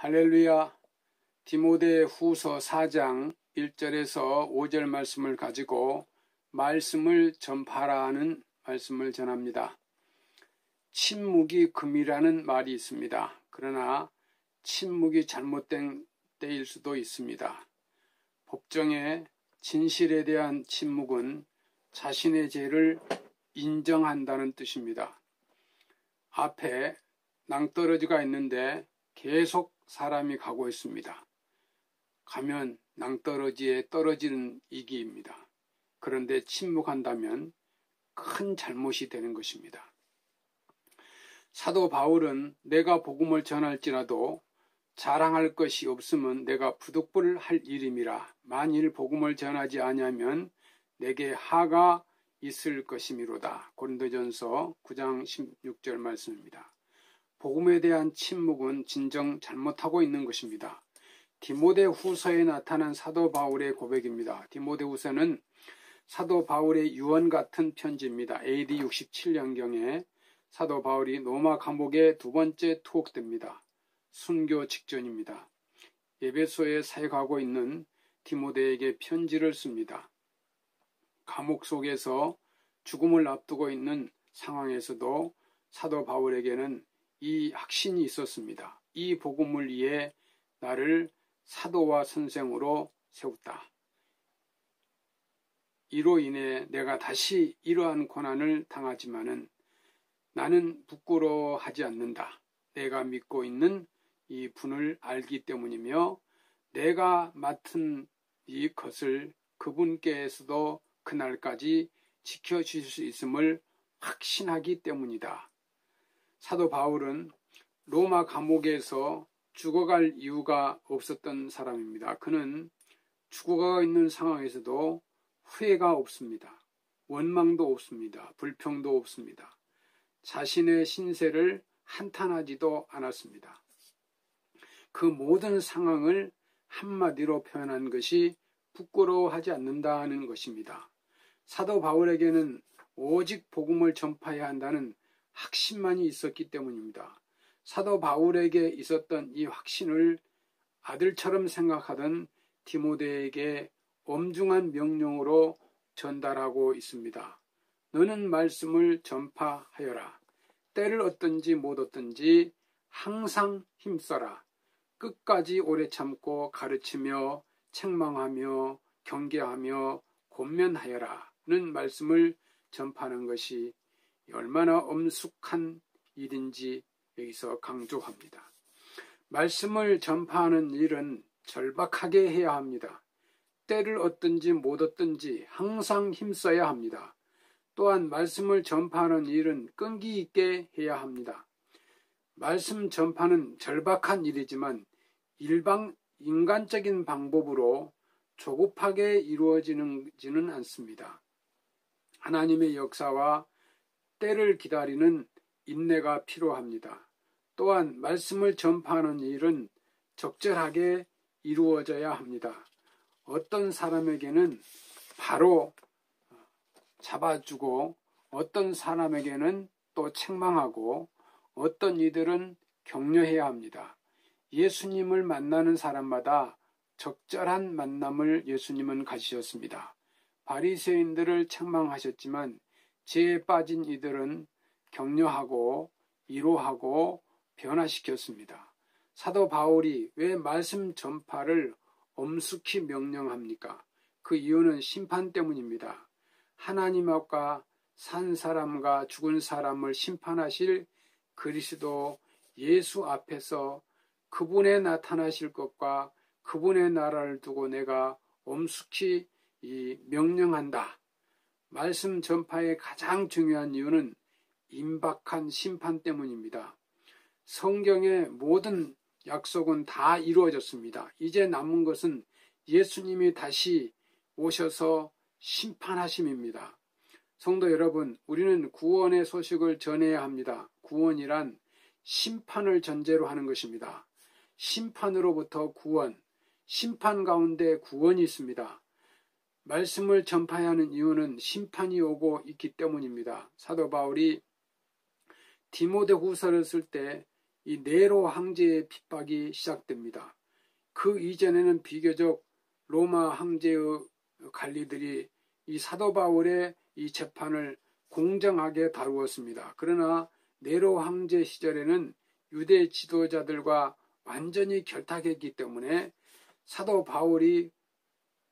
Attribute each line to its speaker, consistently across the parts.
Speaker 1: 할렐루야. 디모데 후서 4장 1절에서 5절 말씀을 가지고 말씀을 전파라는 말씀을 전합니다. 침묵이 금이라는 말이 있습니다. 그러나 침묵이 잘못된 때일 수도 있습니다. 법정에 진실에 대한 침묵은 자신의 죄를 인정한다는 뜻입니다. 앞에 낭떠러지가 있는데 계속 사람이 가고 있습니다. 가면 낭떠러지에 떨어지는 이기입니다. 그런데 침묵한다면 큰 잘못이 되는 것입니다. 사도 바울은 내가 복음을 전할지라도 자랑할 것이 없으면 내가 부득불 할 일임이라. 만일 복음을 전하지 아니하면 내게 하가 있을 것이미로다. 고린도전서 9장 16절 말씀입니다. 복음에 대한 침묵은 진정 잘못하고 있는 것입니다. 디모데 후서에 나타난 사도 바울의 고백입니다. 디모데 후서는 사도 바울의 유언 같은 편지입니다. AD 67년경에 사도 바울이 로마 감옥에 두 번째 투옥됩니다. 순교 직전입니다. 에베소에 사역하고 있는 디모데에게 편지를 씁니다. 감옥 속에서 죽음을 앞두고 있는 상황에서도 사도 바울에게는 이 확신이 있었습니다. 이 복음을 위해 나를 사도와 선생으로 세웠다. 이로 인해 내가 다시 이러한 고난을 당하지만은 나는 부끄러워하지 않는다. 내가 믿고 있는 이 분을 알기 때문이며 내가 맡은 이 것을 그분께서도 그날까지 지켜주실 수 있음을 확신하기 때문이다. 사도 바울은 로마 감옥에서 죽어갈 이유가 없었던 사람입니다. 그는 죽어가 있는 상황에서도 후회가 없습니다. 원망도 없습니다. 불평도 없습니다. 자신의 신세를 한탄하지도 않았습니다. 그 모든 상황을 한마디로 표현한 것이 부끄러워하지 않는다는 것입니다. 사도 바울에게는 오직 복음을 전파해야 한다는 확신만이 있었기 때문입니다. 사도 바울에게 있었던 이 확신을 아들처럼 생각하던 디모데에게 엄중한 명령으로 전달하고 있습니다. 너는 말씀을 전파하여라. 때를 얻든지 못 얻든지 항상 힘써라. 끝까지 오래 참고 가르치며 책망하며 경계하며 권면하여라는 말씀을 전파하는 것이 얼마나 엄숙한 일인지 여기서 강조합니다. 말씀을 전파하는 일은 절박하게 해야 합니다. 때를 얻든지 못 얻든지 항상 힘써야 합니다. 또한 말씀을 전파하는 일은 끈기 있게 해야 합니다. 말씀 전파는 절박한 일이지만 인간적인 방법으로 조급하게 이루어지지는 않습니다. 하나님의 역사와 때를 기다리는 인내가 필요합니다. 또한 말씀을 전파하는 일은 적절하게 이루어져야 합니다. 어떤 사람에게는 바로 잡아주고 어떤 사람에게는 또 책망하고 어떤 이들은 격려해야 합니다. 예수님을 만나는 사람마다 적절한 만남을 예수님은 가지셨습니다. 바리새인들을 책망하셨지만 죄에 빠진 이들은 격려하고 위로하고 변화시켰습니다. 사도 바울이 왜 말씀 전파를 엄숙히 명령합니까? 그 이유는 심판 때문입니다. 하나님 앞과 산 사람과 죽은 사람을 심판하실 그리스도 예수 앞에서 그분의 나타나실 것과 그분의 나라를 두고 내가 엄숙히 명령한다. 말씀 전파의 가장 중요한 이유는 임박한 심판 때문입니다. 성경의 모든 약속은 다 이루어졌습니다. 이제 남은 것은 예수님이 다시 오셔서 심판하심입니다. 성도 여러분, 우리는 구원의 소식을 전해야 합니다. 구원이란 심판을 전제로 하는 것입니다. 심판으로부터 구원, 심판 가운데 구원이 있습니다. 말씀을 전파해야 하는 이유는 심판이 오고 있기 때문입니다. 사도 바울이 디모데 후서를 쓸 때 이 네로 황제의 핍박이 시작됩니다. 그 이전에는 비교적 로마 황제의 관리들이 이 사도 바울의 이 재판을 공정하게 다루었습니다. 그러나 네로 황제 시절에는 유대 지도자들과 완전히 결탁했기 때문에 사도 바울이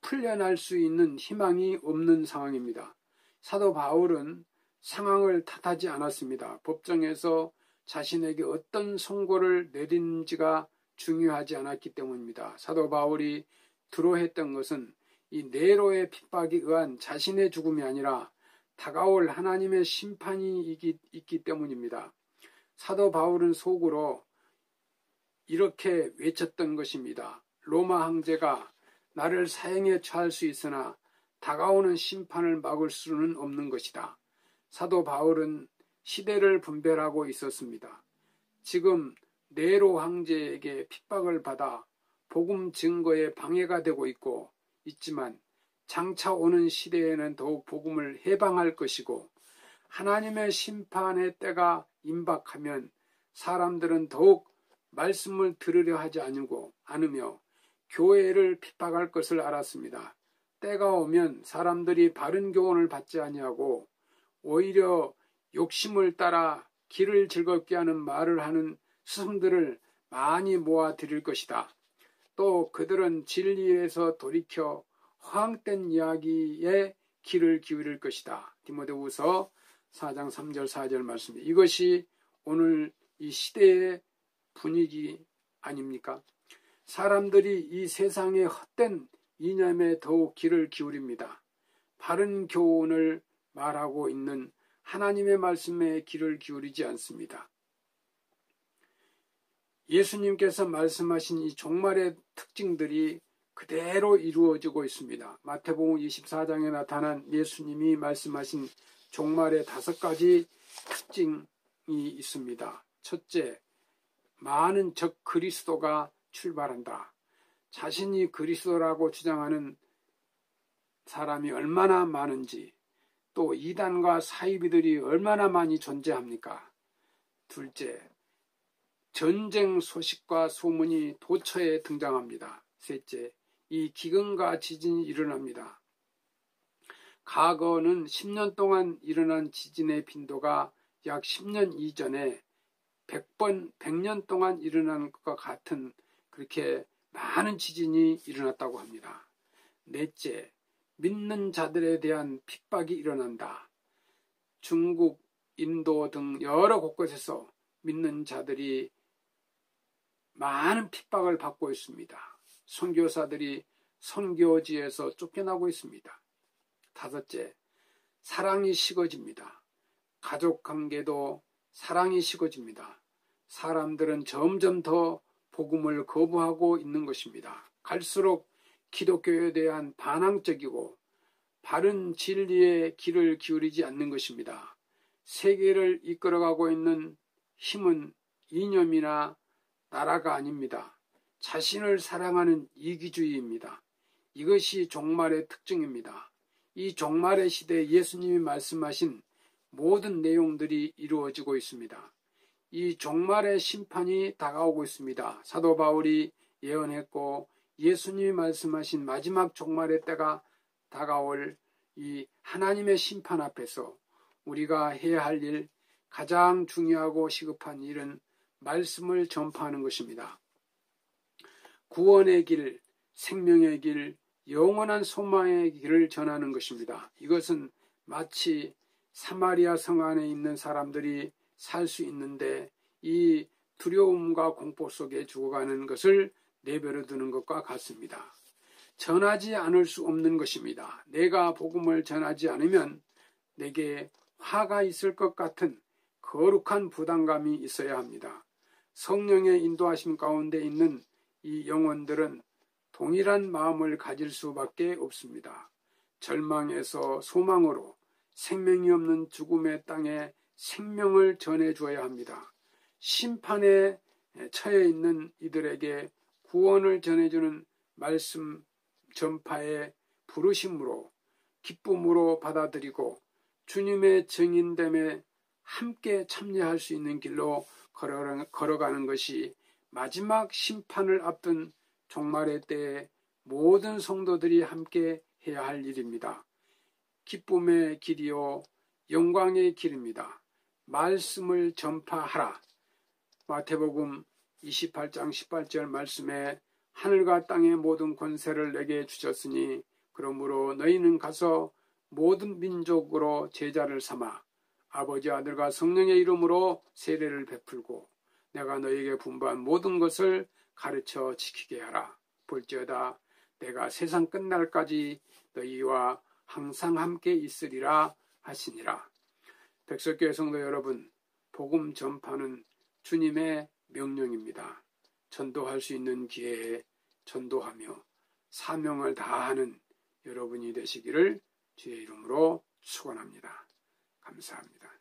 Speaker 1: 풀려날 수 있는 희망이 없는 상황입니다. 사도 바울은 상황을 탓하지 않았습니다. 법정에서 자신에게 어떤 선고를 내린지가 중요하지 않았기 때문입니다. 사도 바울이 두려워했던 것은 이 네로의 핍박에 의한 자신의 죽음이 아니라 다가올 하나님의 심판이 있기 때문입니다. 사도 바울은 속으로 이렇게 외쳤던 것입니다. 로마 황제가 나를 사형에 처할 수 있으나 다가오는 심판을 막을 수는 없는 것이다. 사도 바울은 시대를 분별하고 있었습니다. 지금 네로 황제에게 핍박을 받아 복음 증거에 방해가 되고 있지만 장차 오는 시대에는 더욱 복음을 해방할 것이고 하나님의 심판의 때가 임박하면 사람들은 더욱 말씀을 들으려 하지 않으며 교회를 핍박할 것을 알았습니다. 때가 오면 사람들이 바른 교훈을 받지 아니하고 오히려 욕심을 따라 길을 즐겁게 하는 말을 하는 스승들을 많이 모아 드릴 것이다. 또 그들은 진리에서 돌이켜 허황된 이야기에 귀를 기울일 것이다. 디모데후서 4장 3절 4절 말씀입니다. 이것이 오늘 이 시대의 분위기 아닙니까? 사람들이 이 세상의 헛된 이념에 더욱 귀를 기울입니다. 바른 교훈을 말하고 있는 하나님의 말씀에 귀를 기울이지 않습니다. 예수님께서 말씀하신 이 종말의 특징들이 그대로 이루어지고 있습니다. 마태복음 24장에 나타난 예수님이 말씀하신 종말의 5가지 특징이 있습니다. 첫째, 많은 적 그리스도가 출발한다. 자신이 그리스도라고 주장하는 사람이 얼마나 많은지, 또 이단과 사이비들이 얼마나 많이 존재합니까? 둘째, 전쟁 소식과 소문이 도처에 등장합니다. 셋째, 이 기근과 지진이 일어납니다. 과거는 10년 동안 일어난 지진의 빈도가 약 10년 이전에 100년 동안 일어난 것과 같은 그렇게 많은 지진이 일어났다고 합니다. 넷째, 믿는 자들에 대한 핍박이 일어난다. 중국, 인도 등 여러 곳곳에서 믿는 자들이 많은 핍박을 받고 있습니다. 선교사들이 선교지에서 쫓겨나고 있습니다. 다섯째, 사랑이 식어집니다. 가족관계도 사랑이 식어집니다. 사람들은 점점 더 복음을 거부하고 있는 것입니다. 갈수록 기독교에 대한 반항적이고 바른 진리에 귀를 기울이지 않는 것입니다. 세계를 이끌어가고 있는 힘은 이념이나 나라가 아닙니다. 자신을 사랑하는 이기주의입니다. 이것이 종말의 특징입니다. 이 종말의 시대에 예수님이 말씀하신 모든 내용들이 이루어지고 있습니다. 이 종말의 심판이 다가오고 있습니다. 사도 바울이 예언했고 예수님이 말씀하신 마지막 종말의 때가 다가올 이 하나님의 심판 앞에서 우리가 해야 할 일, 가장 중요하고 시급한 일은 말씀을 전파하는 것입니다. 구원의 길, 생명의 길, 영원한 소망의 길을 전하는 것입니다. 이것은 마치 사마리아 성 안에 있는 사람들이 살 수 있는데 이 두려움과 공포 속에 죽어가는 것을 내버려 두는 것과 같습니다. 전하지 않을 수 없는 것입니다. 내가 복음을 전하지 않으면 내게 화가 있을 것 같은 거룩한 부담감이 있어야 합니다. 성령의 인도하심 가운데 있는 이 영혼들은 동일한 마음을 가질 수밖에 없습니다. 절망에서 소망으로 생명이 없는 죽음의 땅에 생명을 전해줘야 합니다. 심판에 처해 있는 이들에게 구원을 전해주는 말씀 전파의 부르심으로 기쁨으로 받아들이고 주님의 증인됨에 함께 참여할 수 있는 길로 걸어가는 것이 마지막 심판을 앞둔 종말의 때에 모든 성도들이 함께 해야 할 일입니다. 기쁨의 길이요 영광의 길입니다. 말씀을 전파하라. 마태복음 28장 18절 말씀에 하늘과 땅의 모든 권세를 내게 주셨으니 그러므로 너희는 가서 모든 민족으로 제자를 삼아 아버지 아들과 성령의 이름으로 세례를 베풀고 내가 너희에게 분부한 모든 것을 가르쳐 지키게 하라. 볼지어다 내가 세상 끝날까지 너희와 항상 함께 있으리라 하시니라. 백석교회 성도 여러분, 복음 전파는 주님의 명령입니다. 전도할 수 있는 기회에 전도하며 사명을 다하는 여러분이 되시기를 주의 이름으로 축원합니다. 감사합니다.